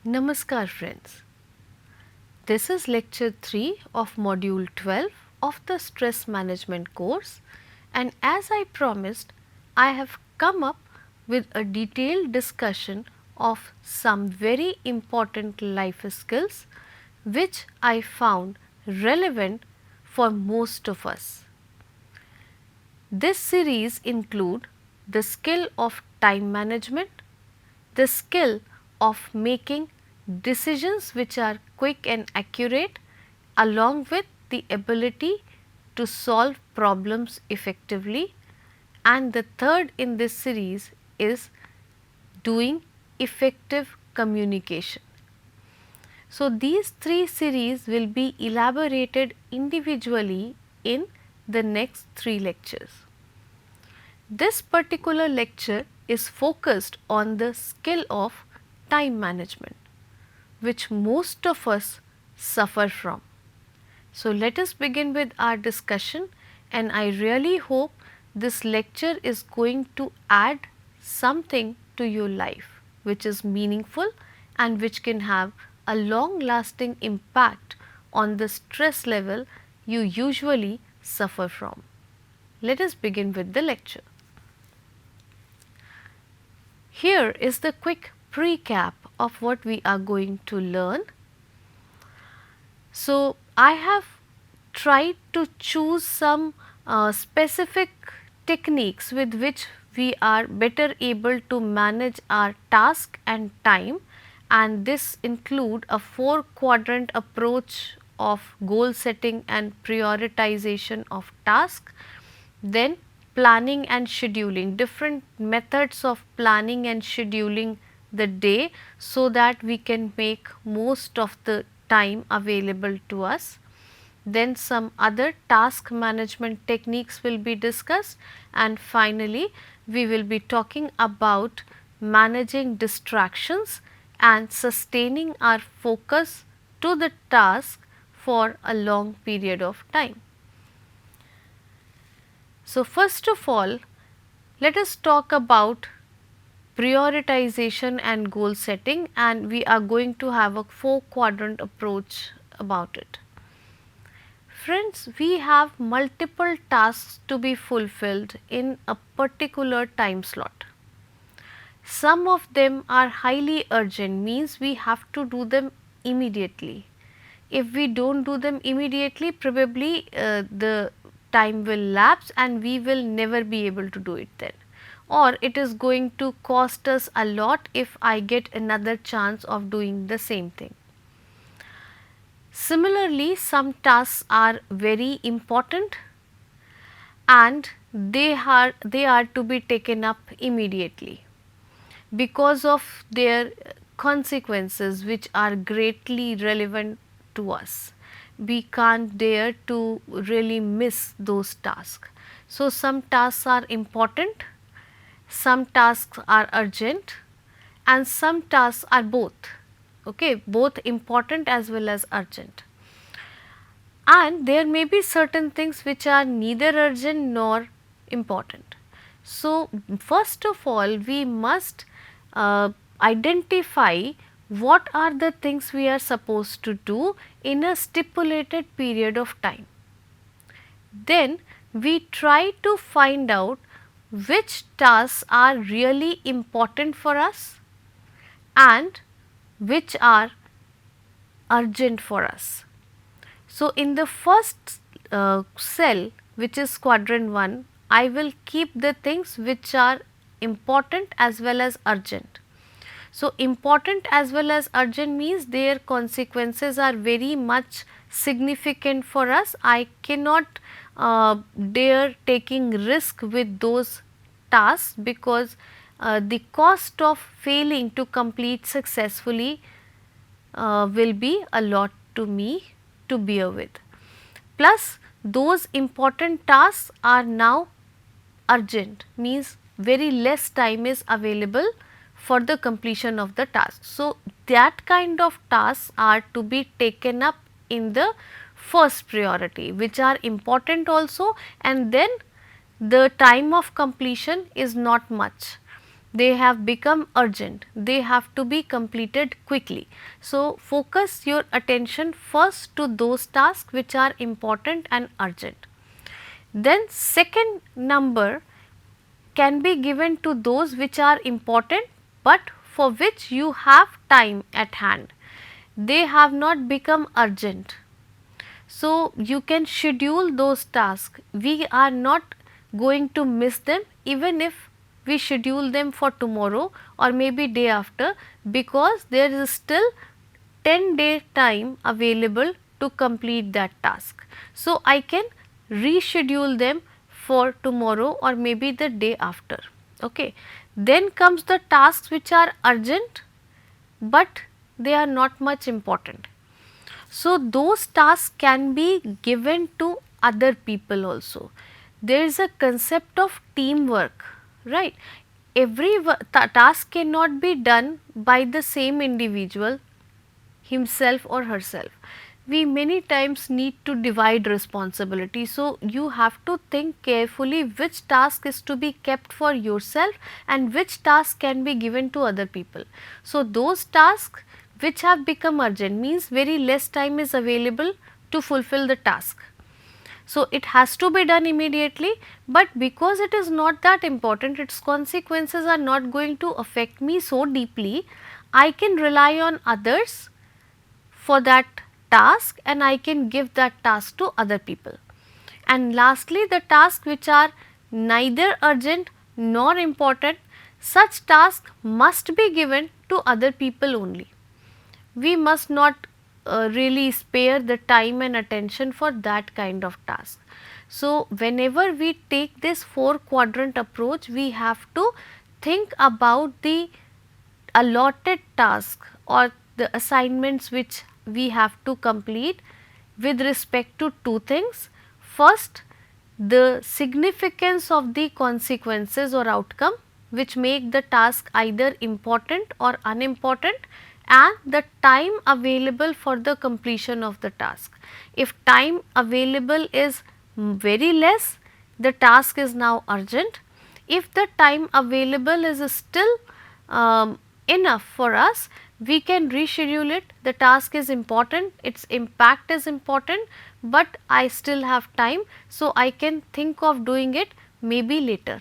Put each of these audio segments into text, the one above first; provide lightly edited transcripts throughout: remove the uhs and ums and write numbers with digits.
Namaskar friends. This is lecture 3 of module 12 of the stress management course, and as I promised, I have come up with a detailed discussion of some very important life skills which I found relevant for most of us. This series include the skill of time management, the skill of making decisions which are quick and accurate, along with the ability to solve problems effectively, and the third in this series is doing effective communication. So, these three series will be elaborated individually in the next 3 lectures. This particular lecture is focused on the skill of time management, which most of us suffer from. So, let us begin with our discussion, and I really hope this lecture is going to add something to your life which is meaningful and which can have a long lasting impact on the stress level you usually suffer from. Let us begin with the lecture. Here is the quick recap of what we are going to learn. So, I have tried to choose some specific techniques with which we are better able to manage our task and time, and this include a 4 quadrant approach of goal setting and prioritization of task, then planning and scheduling, different methods of planning and scheduling the day so that we can make most of the time available to us. Then some other task management techniques will be discussed, and finally we will be talking about managing distractions and sustaining our focus to the task for a long period of time. So, first of all, let us talk about prioritization and goal setting, and we are going to have a 4 quadrant approach about it. Friends, we have multiple tasks to be fulfilled in a particular time slot. Some of them are highly urgent, means we have to do them immediately. If we do not do them immediately, probably the time will lapse and we will never be able to do it then, or it is going to cost us a lot if I get another chance of doing the same thing. Similarly, some tasks are very important and they are to be taken up immediately because of their consequences which are greatly relevant to us. We can't dare to really miss those tasks. So, some tasks are important, some tasks are urgent, and some tasks are both, both important as well as urgent. And there may be certain things which are neither urgent nor important. So, first of all, we must identify what are the things we are supposed to do in a stipulated period of time. Then we try to find out which tasks are really important for us and which are urgent for us. So, in the first cell, which is quadrant 1, I will keep the things which are important as well as urgent. So, important as well as urgent means their consequences are very much significant for us. I cannot dare taking risk with those tasks because the cost of failing to complete successfully will be a lot to me to bear with. Plus, those important tasks are now urgent, means very less time is available for the completion of the task. So, that kind of tasks are to be taken up in the first priority, which are important also, and then the time of completion is not much. they have become urgent, they have to be completed quickly. So, focus your attention first to those tasks which are important and urgent. Then second number can be given to those which are important, but for which you have time at hand. They have not become urgent. So, you can schedule those tasks. We are not going to miss them even if we schedule them for tomorrow or maybe day after, because there is still 10-day time available to complete that task. So, I can reschedule them for tomorrow or maybe the day after. Okay. Then comes the tasks which are urgent, but they are not much important. So, those tasks can be given to other people also. There is a concept of teamwork, right? Every task cannot be done by the same individual, himself or herself. We many times need to divide responsibility. So, you have to think carefully which task is to be kept for yourself and which task can be given to other people. So, those tasks which have become urgent means very less time is available to fulfill the task. So, it has to be done immediately, but because it is not that important, its consequences are not going to affect me so deeply, I can rely on others for that task and I can give that task to other people. And lastly, the tasks which are neither urgent nor important, such tasks must be given to other people only. We must not really spare the time and attention for that kind of task. So, whenever we take this 4-quadrant approach, we have to think about the allotted task or the assignments which we have to complete with respect to two things. First, the significance of the consequences or outcome which make the task either important or unimportant, and the time available for the completion of the task. If time available is very less, the task is now urgent. If the time available is still enough for us, we can reschedule it. The task is important, its impact is important, but I still have time, so I can think of doing it maybe later.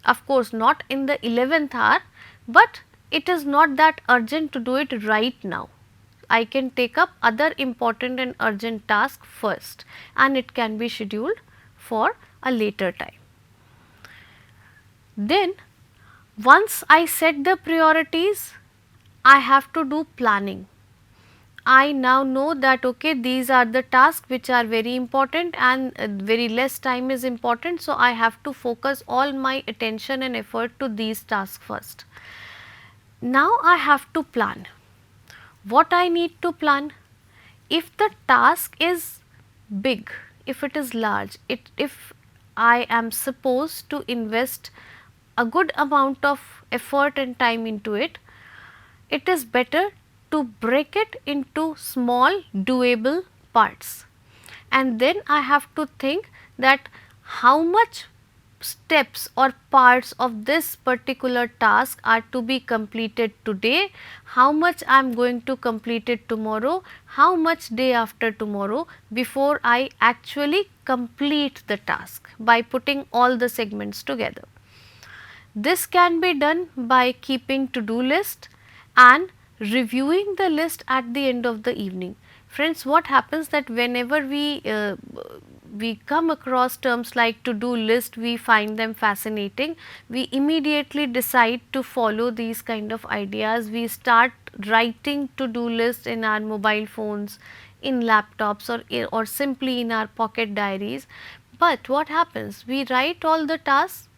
Of course, not in the 11th hour, but it is not that urgent to do it right now. I can take up other important and urgent tasks first, and it can be scheduled for a later time. Then once I set the priorities, I have to do planning. I now know that okay, these are the tasks which are very important and very less time is important. So, I have to focus all my attention and effort to these tasks first. Now, I have to plan. What I need to plan? If the task is big, if it is large, if I am supposed to invest a good amount of effort and time into it, it is better to break it into small doable parts. And then I have to think that how much steps or parts of this particular task are to be completed today, how much I am going to complete it tomorrow, how much day after tomorrow, before I actually complete the task by putting all the segments together. This can be done by keeping to-do list and reviewing the list at the end of the evening. Friends, what happens that whenever we come across terms like to-do list, we find them fascinating. We immediately decide to follow these kind of ideas. We start writing to-do list in our mobile phones, in laptops, or simply in our pocket diaries. But what happens? We write all the tasks,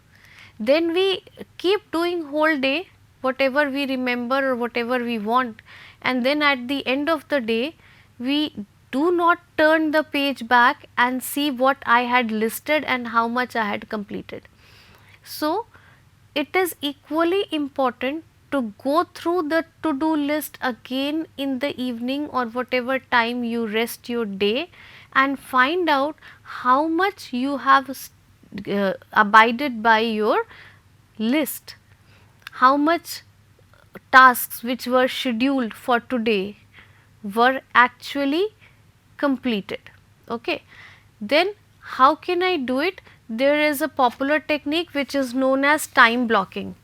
then we keep doing whole day whatever we remember or whatever we want, and then at the end of the day we do not turn the page back and see what I had listed and how much I had completed. So, it is equally important to go through the to-do list again in the evening or whatever time you rest your day, and find out how much you have abided by your list, how much tasks which were scheduled for today were actually completed. Okay. Then how can I do it? There is a popular technique which is known as time blocking.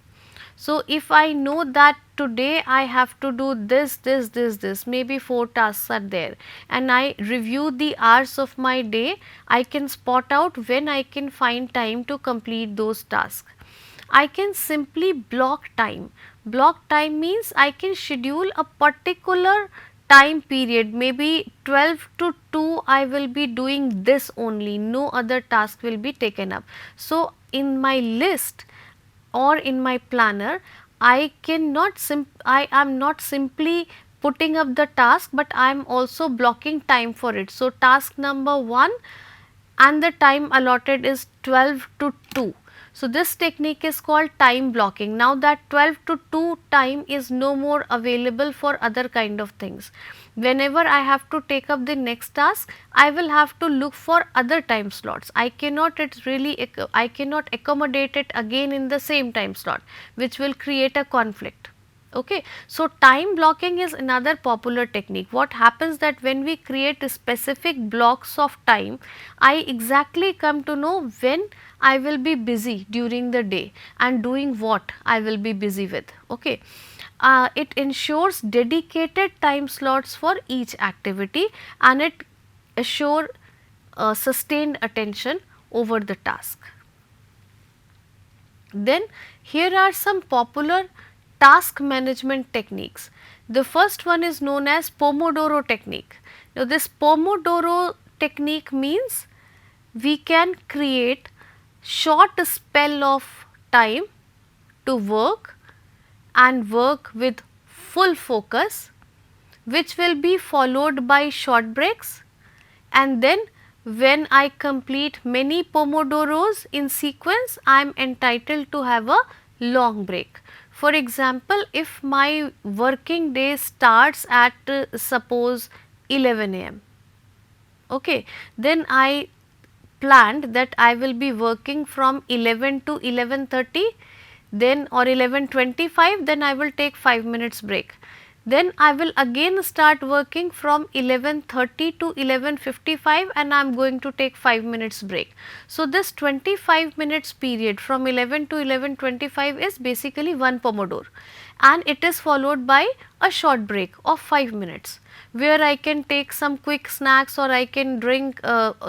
So if I know that today I have to do this, maybe 4 tasks are there, and I review the hours of my day, I can spot out when I can find time to complete those tasks. I can simply block time. Block time means I can schedule a particular time period, maybe 12 to 2 I will be doing this only, no other task will be taken up. So in my list or in my planner, I am not simply putting up the task, but I am also blocking time for it. So task number 1 and the time allotted is 12 to 2. So this technique is called time blocking. Now that 12 to 2 time is no more available for other kind of things. Whenever I have to take up the next task, I will have to look for other time slots. I cannot accommodate it again in the same time slot, which will create a conflict. Okay. So time blocking is another popular technique. What happens that when we create specific blocks of time, I exactly come to know when I will be busy during the day and doing what I will be busy with. Okay. It ensures dedicated time slots for each activity, and it assure sustained attention over the task. Then here are some popular task management techniques. The first one is known as Pomodoro technique. Now this Pomodoro technique means we can create short spell of time to work and work with full focus, which will be followed by short breaks, and then when I complete many Pomodoros in sequence, I am entitled to have a long break. For example, if my working day starts at suppose 11 am, okay, then I planned that I will be working from 11 to 11:30, then or 11:25, then I will take 5 minutes break. Then I will again start working from 11:30 to 11:55, and I am going to take 5 minutes break. So this 25 minutes period from 11 to 11:25 is basically one Pomodoro, and it is followed by a short break of 5 minutes, where I can take some quick snacks, or I can drink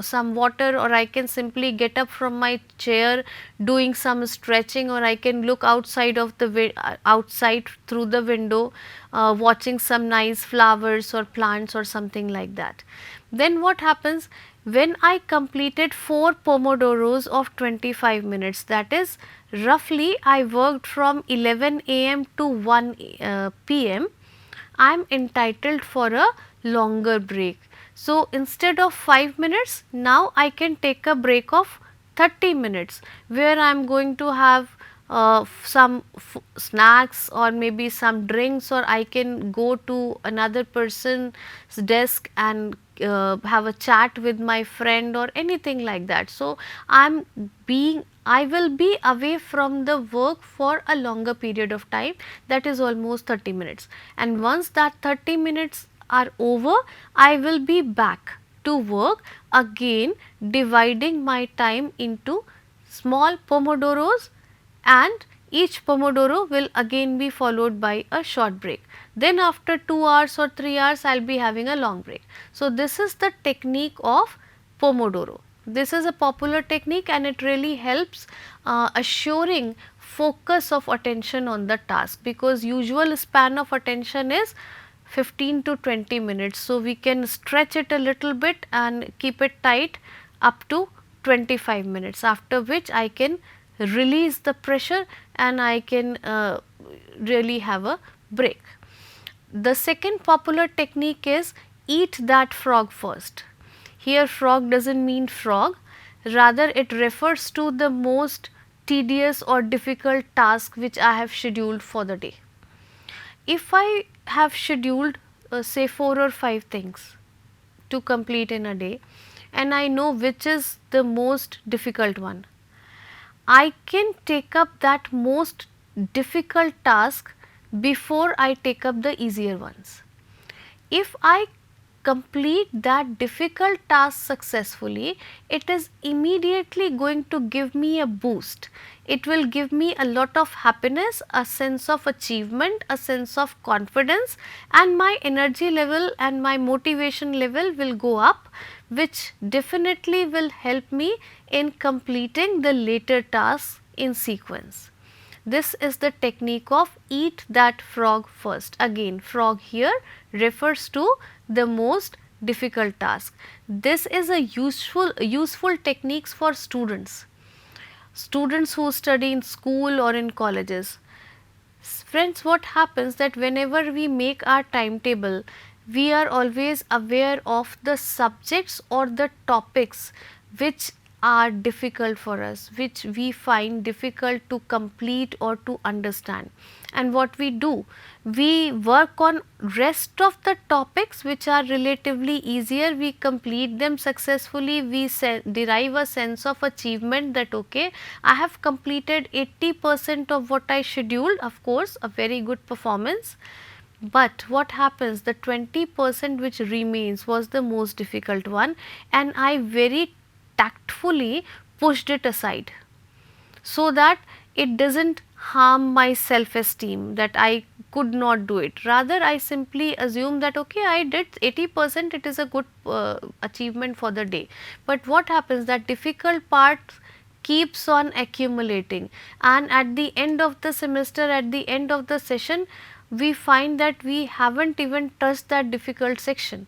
some water, or I can simply get up from my chair doing some stretching, or I can look outside of the outside through the window watching some nice flowers or plants or something like that. Then what happens when I completed 4 Pomodoros of 25 minutes, that is roughly I worked from 11 am to 1 pm, I am entitled for a longer break. So instead of 5 minutes, now I can take a break of 30 minutes, where I am going to have some snacks or maybe some drinks, or I can go to another person's desk and have a chat with my friend or anything like that. So I will be away from the work for a longer period of time, that is almost 30 minutes, and once that 30 minutes are over, I will be back to work again, dividing my time into small Pomodoros, and each Pomodoro will again be followed by a short break. Then after 2 hours or 3 hours, I will be having a long break. So this is the technique of Pomodoro. This is a popular technique, and it really helps assuring focus of attention on the task, because usual span of attention is 15 to 20 minutes. So we can stretch it a little bit and keep it tight up to 25 minutes, after which I can release the pressure and I can really have a break. The second popular technique is eat that frog first. Here frog does not mean frog, rather it refers to the most tedious or difficult task which I have scheduled for the day. If I have scheduled say 4 or 5 things to complete in a day, and I know which is the most difficult one, I can take up that most difficult task before I take up the easier ones. If I complete that difficult task successfully, it is immediately going to give me a boost. It will give me a lot of happiness, a sense of achievement, a sense of confidence, and my energy level and my motivation level will go up, which definitely will help me in completing the later tasks in sequence. This is the technique of eat that frog first. Again, frog here refers to the most difficult task. This is a useful techniques for students who study in school or in colleges. Friends, what happens that whenever we make our timetable, we are always aware of the subjects or the topics which are difficult for us, which we find difficult to complete or to understand. And what we do, we work on rest of the topics which are relatively easier, we complete them successfully, we derive a sense of achievement that okay, I have completed 80% of what I scheduled, of course a very good performance. But what happens, the 20% which remains was the most difficult one, and I very tactfully pushed it aside so that it does not harm my self esteem that I could not do it. Rather, I simply assume that okay, I did 80%, it is a good achievement for the day. But what happens, that difficult part keeps on accumulating, and at the end of the semester, at the end of the session, we find that we haven't even touched that difficult section,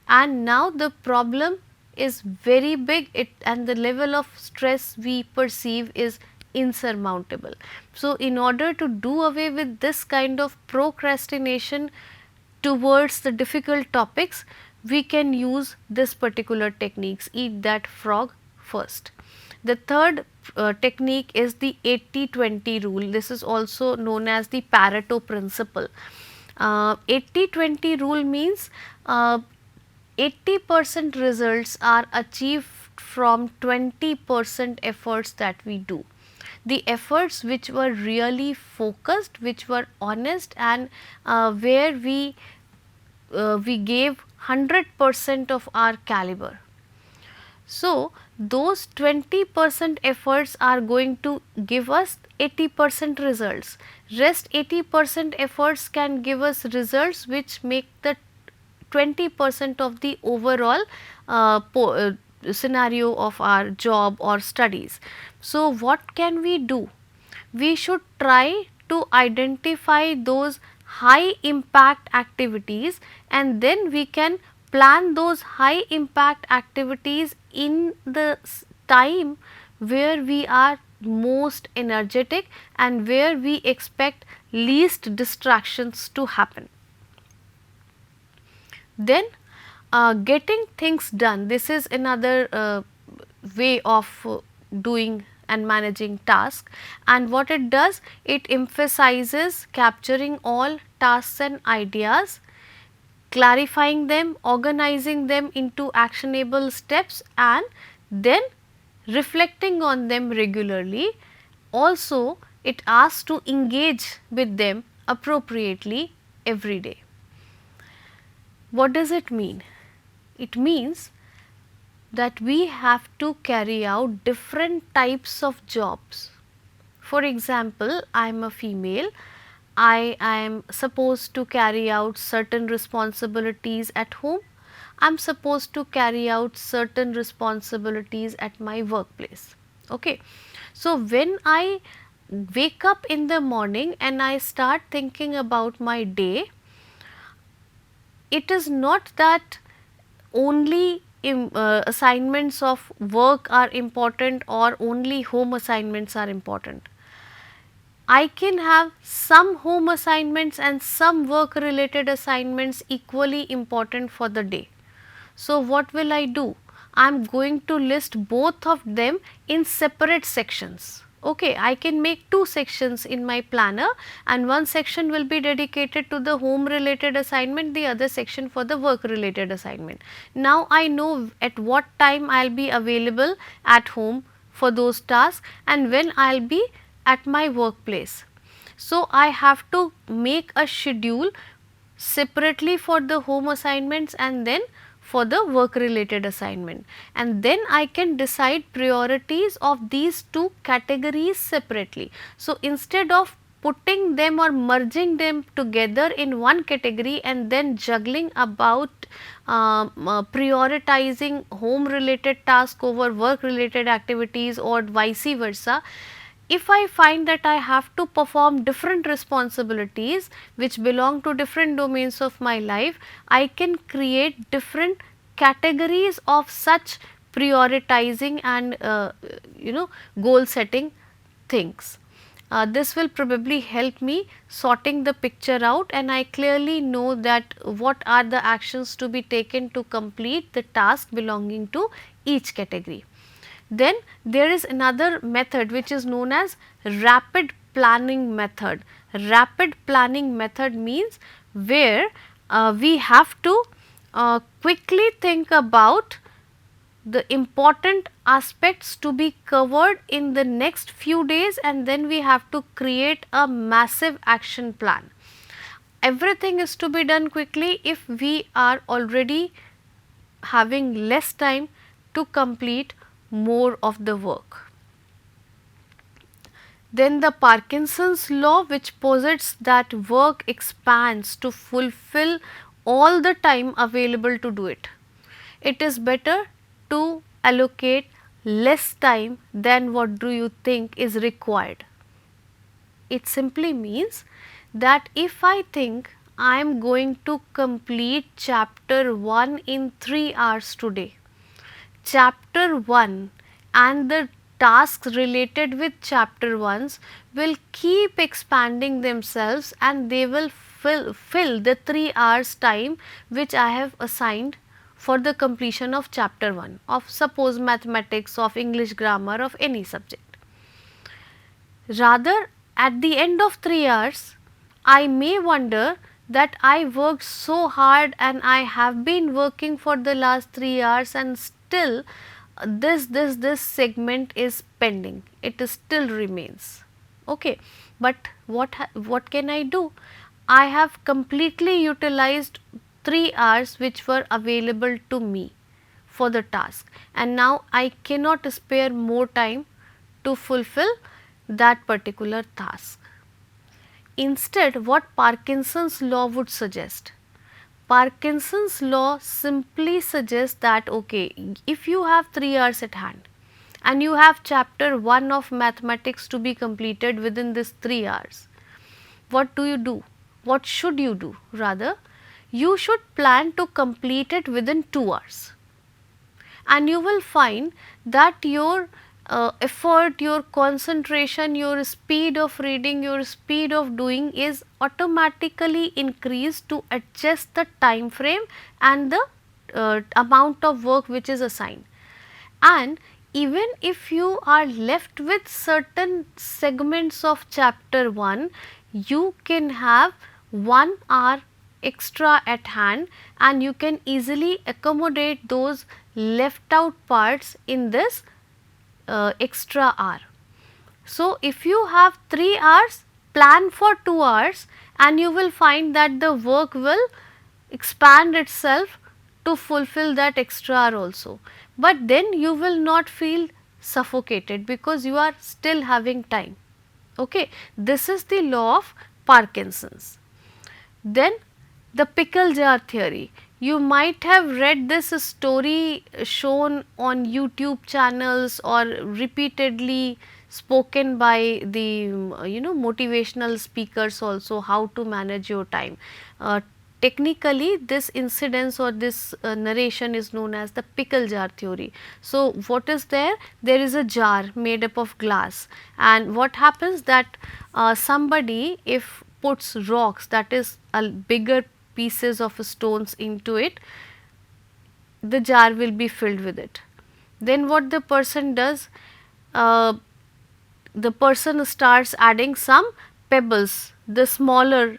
and now the problem is very big, and the level of stress we perceive is insurmountable. So, in order to do away with this kind of procrastination towards the difficult topics, we can use this particular techniques, eat that frog first. The third technique is the 80-20 rule. This is also known as the Pareto principle. 80-20 rule means 80% results are achieved from 20% efforts that we do. The efforts which were really focused, which were honest, and where we gave 100% of our caliber. So, those 20% efforts are going to give us 80% results. Rest 80% efforts can give us results which make the 20% of the overall scenario of our job or studies. So, what can we do? We should try to identify those high impact activities, and then we can plan those high impact activities in the time where we are most energetic and where we expect least distractions to happen. Then getting things done, this is another way of doing and managing tasks, and what it does, it emphasizes capturing all tasks and ideas, clarifying them, organizing them into actionable steps, and then reflecting on them regularly. Also, it asks to engage with them appropriately every day. What does it mean? It means that we have to carry out different types of jobs. For example, I am a female, I am supposed to carry out certain responsibilities at home, I am supposed to carry out certain responsibilities at my workplace. Okay. So, when I wake up in the morning and I start thinking about my day, it is not that only assignments of work are important or only home assignments are important. I can have some home assignments and some work related assignments equally important for the day. So, what will I do? I am going to list both of them in separate sections. Okay, I can make two sections in my planner, and one section will be dedicated to the home related assignment, the other section for the work related assignment. Now, I know at what time I will be available at home for those tasks and when I will be at my workplace. So, I have to make a schedule separately for the home assignments and then for the work related assignment, and then I can decide priorities of these two categories separately. So, instead of putting them or merging them together in one category and then juggling about prioritizing home related task over work related activities or vice versa, if I find that I have to perform different responsibilities which belong to different domains of my life, I can create different categories of such prioritizing and goal setting things. This will probably help me sorting the picture out, and I clearly know that what are the actions to be taken to complete the task belonging to each category. Then there is another method which is known as rapid planning method. Rapid planning method means where we have to quickly think about the important aspects to be covered in the next few days, and then we have to create a massive action plan. Everything is to be done quickly if we are already having less time to complete more of the work. Then the Parkinson's law, which posits that work expands to fulfill all the time available to do it. It is better to allocate less time than what do you think is required. It simply means that if I think I am going to complete chapter 1 in 3 hours today, chapter 1 and the tasks related with chapter 1 will keep expanding themselves, and they will fill the 3 hours time which I have assigned for the completion of chapter 1 of, suppose, mathematics, of English grammar, of any subject. Rather, at the end of 3 hours, I may wonder that I worked so hard and I have been working for the last 3 hours, and still this segment is pending, it is still remains. Okay, but what can I do? I have completely utilized 3 hours which were available to me for the task, and now I cannot spare more time to fulfill that particular task. Instead, what Parkinson's law would suggest? Parkinson's law simply suggests that, okay, if you have 3 hours at hand and you have chapter 1 of mathematics to be completed within this 3 hours, what do you do? What should you do? Rather, you should plan to complete it within 2 hours, and you will find that your effort, your concentration, your speed of reading, your speed of doing is automatically increased to adjust the time frame and the amount of work which is assigned. And even if you are left with certain segments of chapter 1, you can have 1 hour extra at hand, and you can easily accommodate those left out parts in this extra hour. So, if you have 3 hours, plan for 2 hours, and you will find that the work will expand itself to fulfill that extra hour also. But then you will not feel suffocated because you are still having time. Okay, this is the law of Parkinson's. Then the pickle jar theory. You might have read this story shown on YouTube channels or repeatedly spoken by the motivational speakers also, how to manage your time. Technically this incidence or this narration is known as the pickle jar theory. So, what is there? There is a jar made up of glass, and what happens that somebody if puts rocks, that is a bigger pieces of stones into it, the jar will be filled with it. Then what the person does? The person starts adding some pebbles, the smaller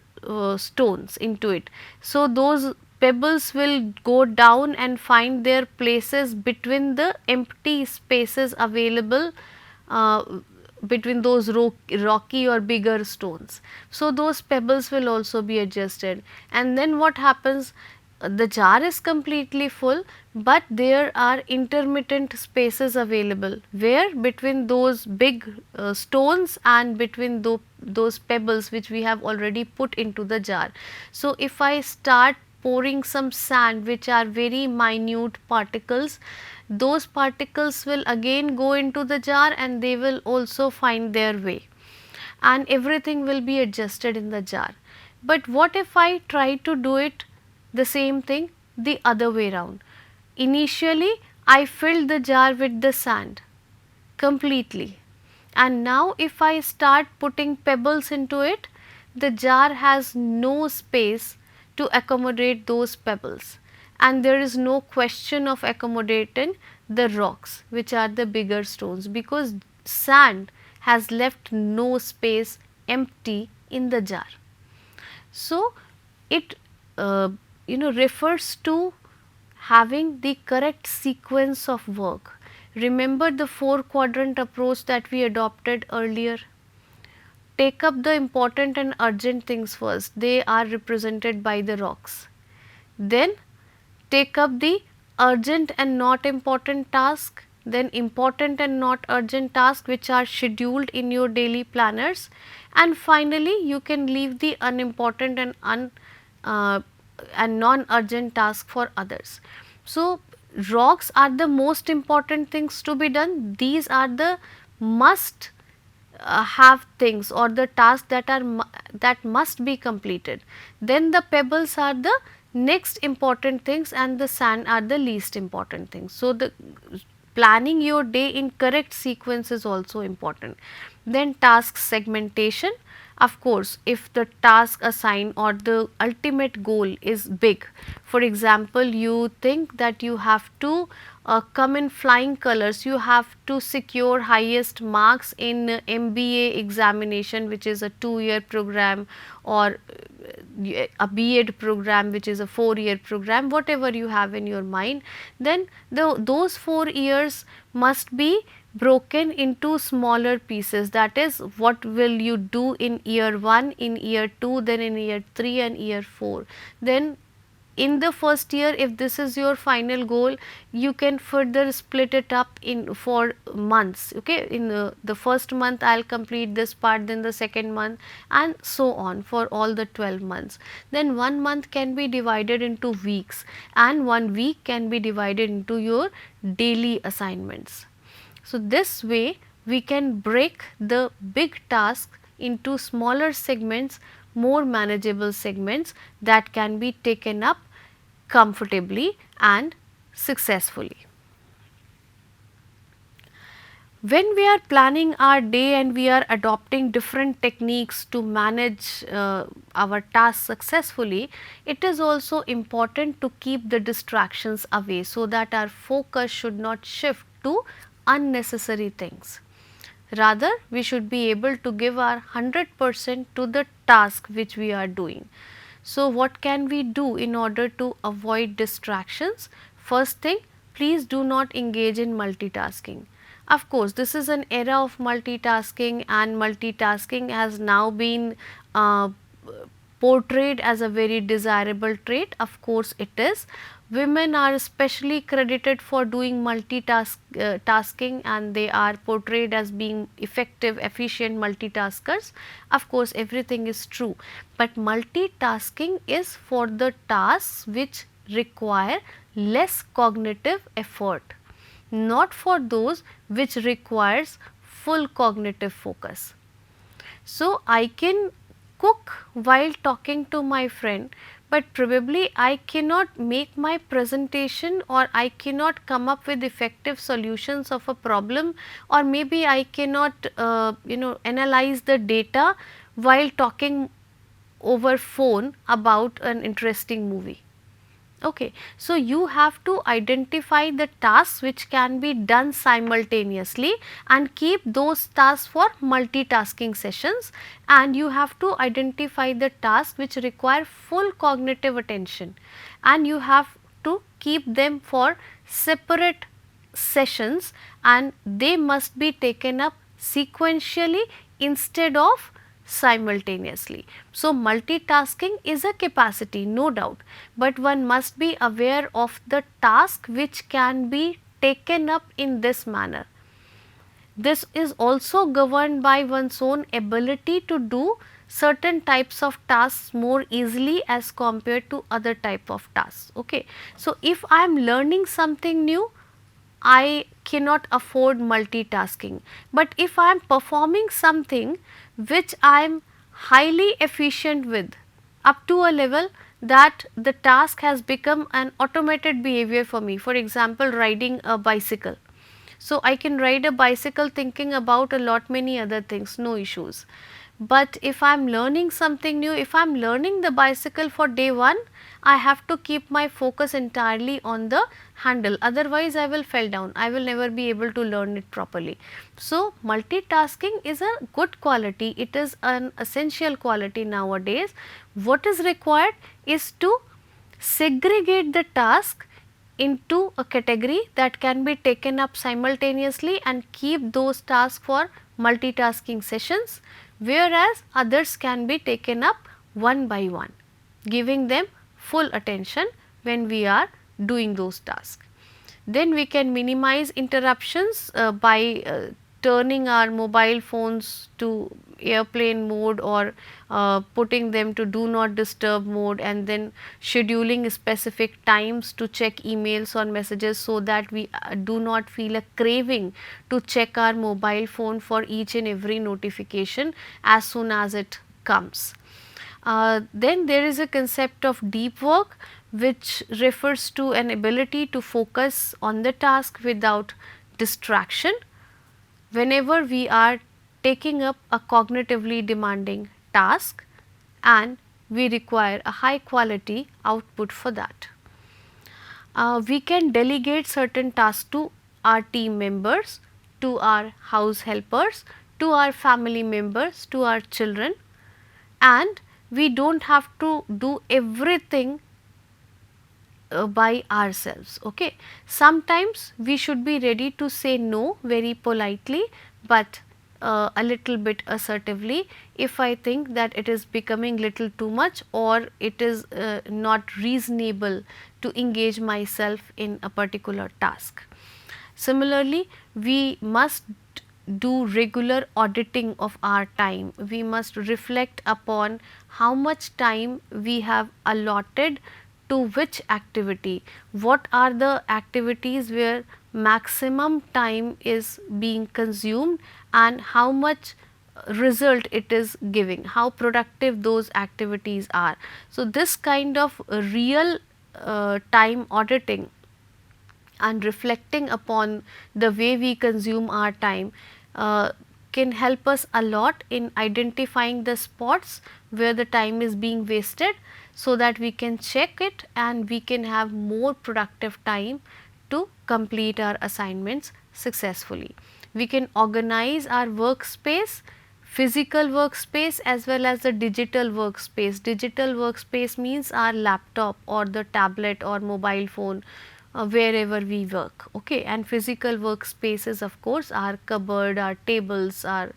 stones into it. So, those pebbles will go down and find their places between the empty spaces available between those rocky or bigger stones. So those pebbles will also be adjusted. And then what happens? The jar is completely full, but there are intermittent spaces available where between those big stones and between those pebbles which we have already put into the jar. So if I start pouring some sand, which are very minute particles, those particles will again go into the jar and they will also find their way, and everything will be adjusted in the jar. But what if I try to do it the same thing the other way around? Initially I filled the jar with the sand completely, and now if I start putting pebbles into it, the jar has no space to accommodate those pebbles, and there is no question of accommodating the rocks, which are the bigger stones, because sand has left no space empty in the jar. So it refers to having the correct sequence of work. Remember the 4 quadrant approach that we adopted earlier? Take up the important and urgent things first, they are represented by the rocks. Then take up the urgent and not important task, then important and not urgent task which are scheduled in your daily planners, and finally you can leave the unimportant uh, and non urgent task for others. So rocks are the most important things to be done. These are the must have things or the tasks that are that must be completed. Then the pebbles are the next important things and the sand are the least important things. So the planning your day in correct sequence is also important. Then task segmentation. Of course, if the task assigned or the ultimate goal is big, for example, you think that you have to come in flying colors, you have to secure highest marks in MBA examination, which is a 2-year program, or a B.Ed program, which is a 4-year program, whatever you have in your mind, then those 4 years must be broken into smaller pieces. That is, what will you do in year 1, in year 2, then in year 3 and year 4. Then in the first year, if this is your final goal, you can further split it up in for months. Okay, in the first month I'll complete this part, then the second month, and so on for all the 12 months. Then 1 month can be divided into weeks, and 1 week can be divided into your daily assignments. So this way we can break the big task into smaller segments, more manageable segments that can be taken up comfortably and successfully. When we are planning our day and we are adopting different techniques to manage our tasks successfully, it is also important to keep the distractions away so that our focus should not shift to unnecessary things. Rather, we should be able to give our 100% to the task which we are doing. So, what can we do in order to avoid distractions? First thing, please do not engage in multitasking. Of course, this is an era of multitasking, and multitasking has now been portrayed as a very desirable trait. Of course, it is. Women are especially credited for doing tasking, and they are portrayed as being effective, efficient multitaskers. Of course, everything is true, but multitasking is for the tasks which require less cognitive effort, not for those which requires full cognitive focus. So, I can cook while talking to my friend, but probably I cannot make my presentation, or I cannot come up with effective solutions of a problem, or maybe I cannot analyze the data while talking over phone about an interesting movie. Okay. So, you have to identify the tasks which can be done simultaneously and keep those tasks for multitasking sessions, and you have to identify the tasks which require full cognitive attention, and you have to keep them for separate sessions, and they must be taken up sequentially instead of simultaneously. So, multitasking is a capacity, no doubt, but one must be aware of the task which can be taken up in this manner. This is also governed by one's own ability to do certain types of tasks more easily as compared to other type of tasks. Okay. So, if I am learning something new, I cannot afford multitasking, but if I am performing something which I am highly efficient with up to a level that the task has become an automated behavior for me, for example riding a bicycle. So, I can ride a bicycle thinking about a lot many other things, no issues. But if I am learning something new, if I am learning the bicycle for day 1, I have to keep my focus entirely on the handle, otherwise I will fall down, I will never be able to learn it properly. So, multitasking is a good quality, it is an essential quality nowadays. What is required is to segregate the task into a category that can be taken up simultaneously and keep those tasks for multitasking sessions, whereas others can be taken up one by one, giving them full attention when we are doing those tasks. Then we can minimize interruptions by turning our mobile phones to airplane mode or putting them to do not disturb mode, and then scheduling specific times to check emails or messages so that we do not feel a craving to check our mobile phone for each and every notification as soon as it comes. Then there is a concept of deep work, which refers to an ability to focus on the task without distraction. Whenever we are taking up a cognitively demanding task and we require a high quality output for that. We can delegate certain tasks to our team members, to our house helpers, to our family members, to our children, and we do not have to do everything by ourselves. Okay. Sometimes we should be ready to say no very politely, but a little bit assertively if I think that it is becoming little too much or it is not reasonable to engage myself in a particular task. Similarly, we must do regular auditing of our time. We must reflect upon how much time we have allotted to which activity, what are the activities where maximum time is being consumed and how much result it is giving, how productive those activities are. So, this kind of real time auditing and reflecting upon the way we consume our time can help us a lot in identifying the spots where the time is being wasted, so that we can check it and we can have more productive time to complete our assignments successfully. We can organize our workspace, physical workspace as well as the digital workspace. Digital workspace means our laptop or the tablet or mobile phone wherever we work. Okay. And physical workspaces of course our cupboard, our tables, our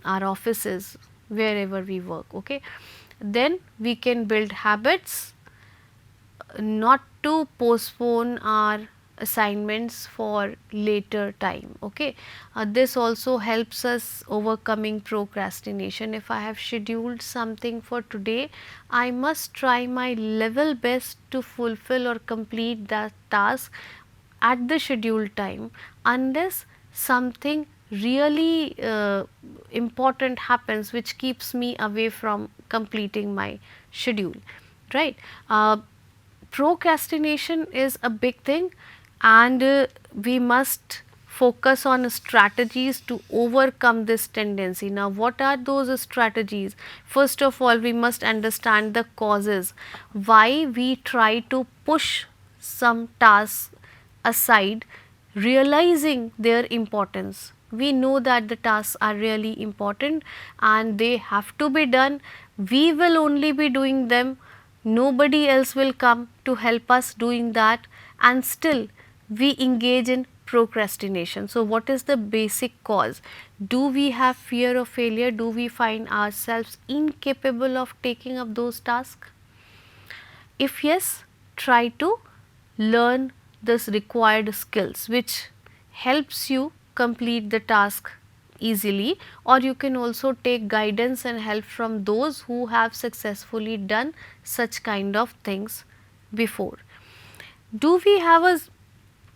offices, wherever we work. Okay. Then we can build habits not to postpone our assignments for later time. Okay. This also helps us overcoming procrastination. If I have scheduled something for today, I must try my level best to fulfill or complete that task at the scheduled time, unless something really important happens which keeps me away from completing my schedule, right. Procrastination is a big thing, and we must focus on strategies to overcome this tendency. Now, what are those strategies? First of all, we must understand the causes why we try to push some tasks aside, realizing their importance. We know that the tasks are really important and they have to be done. We will only be doing them, nobody else will come to help us doing that, and still we engage in procrastination. So, what is the basic cause? Do we have fear of failure? Do we find ourselves incapable of taking up those tasks? If yes, try to learn this required skills which helps you complete the task easily, or you can also take guidance and help from those who have successfully done such kind of things before. Do we have a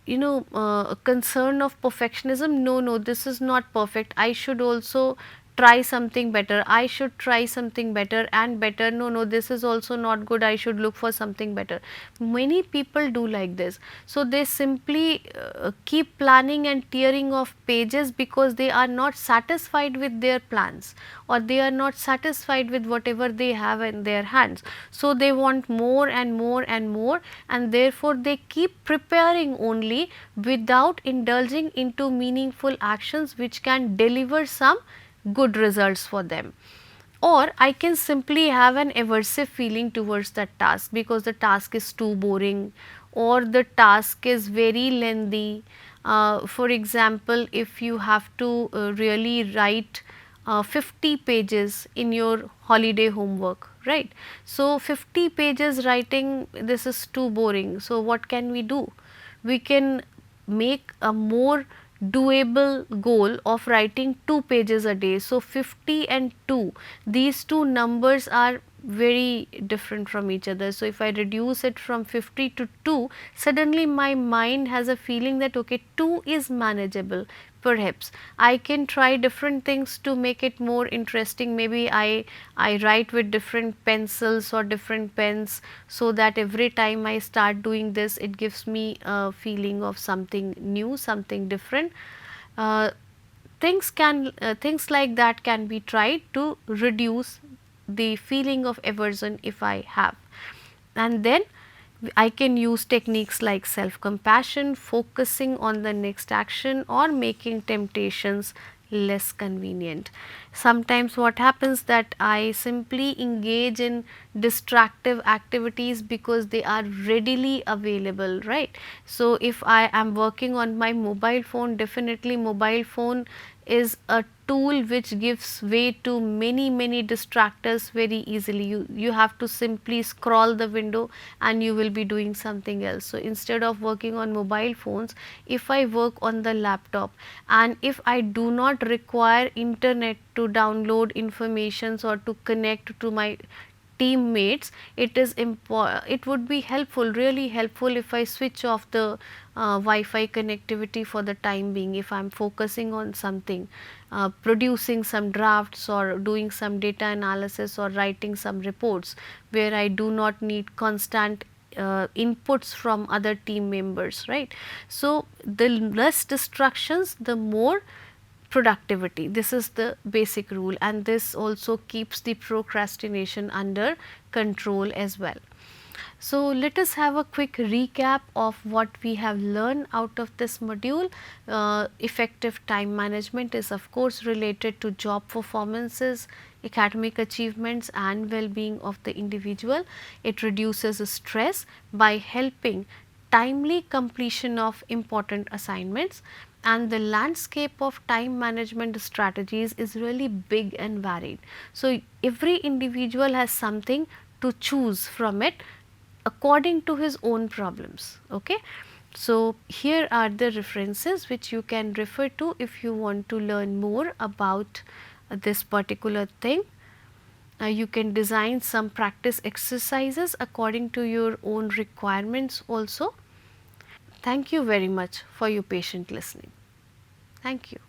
a concern of perfectionism? No, this is not perfect, I should also try something better, I should try something better and better. No, this is also not good, I should look for something better. Many people do like this. So they simply keep planning and tearing off pages because they are not satisfied with their plans, or they are not satisfied with whatever they have in their hands. So they want more and more and more, and therefore they keep preparing only without indulging into meaningful actions which can deliver some good results for them. Or I can simply have an aversive feeling towards that task because the task is too boring, or the task is very lengthy. For example, if you have to really write 50 pages in your holiday homework, right? So 50 pages writing, this is too boring. So what can we do? We can make a more doable goal of writing 2 pages a day. So 50 and 2, these two numbers are very different from each other. So if I reduce it from 50 to 2, suddenly my mind has a feeling that okay, 2 is manageable. Perhaps I can try different things to make it more interesting. Maybe I write with different pencils or different pens, so that every time I start doing this, it gives me a feeling of something new, something different. Uh, things like that can be tried to reduce the feeling of aversion if I have. And then I can use techniques like self compassion, focusing on the next action, or making temptations less convenient. Sometimes what happens that I simply engage in distractive activities because they are readily available, right? So if I am working on my mobile phone, definitely mobile phone is a tool which gives way to many distractors very easily. You have to simply scroll the window and you will be doing something else. So instead of working on mobile phones, if I work on the laptop, and if I do not require internet to download informations or to connect to my teammates, it would be helpful, really helpful, if I switch off the Wi-Fi connectivity for the time being. If I am focusing on something, producing some drafts or doing some data analysis or writing some reports where I do not need constant inputs from other team members, right? So the less distractions, the more productivity. This is the basic rule, and this also keeps the procrastination under control as well. So let us have a quick recap of what we have learned out of this module. Effective time management is of course related to job performances, academic achievements and well-being of the individual. It reduces stress by helping timely completion of important assignments, and the landscape of time management strategies is really big and varied. So every individual has something to choose from it according to his own problems. Okay. So here are the references which you can refer to if you want to learn more about this particular thing. You can design some practice exercises according to your own requirements also. Thank you very much for your patient listening. Thank you.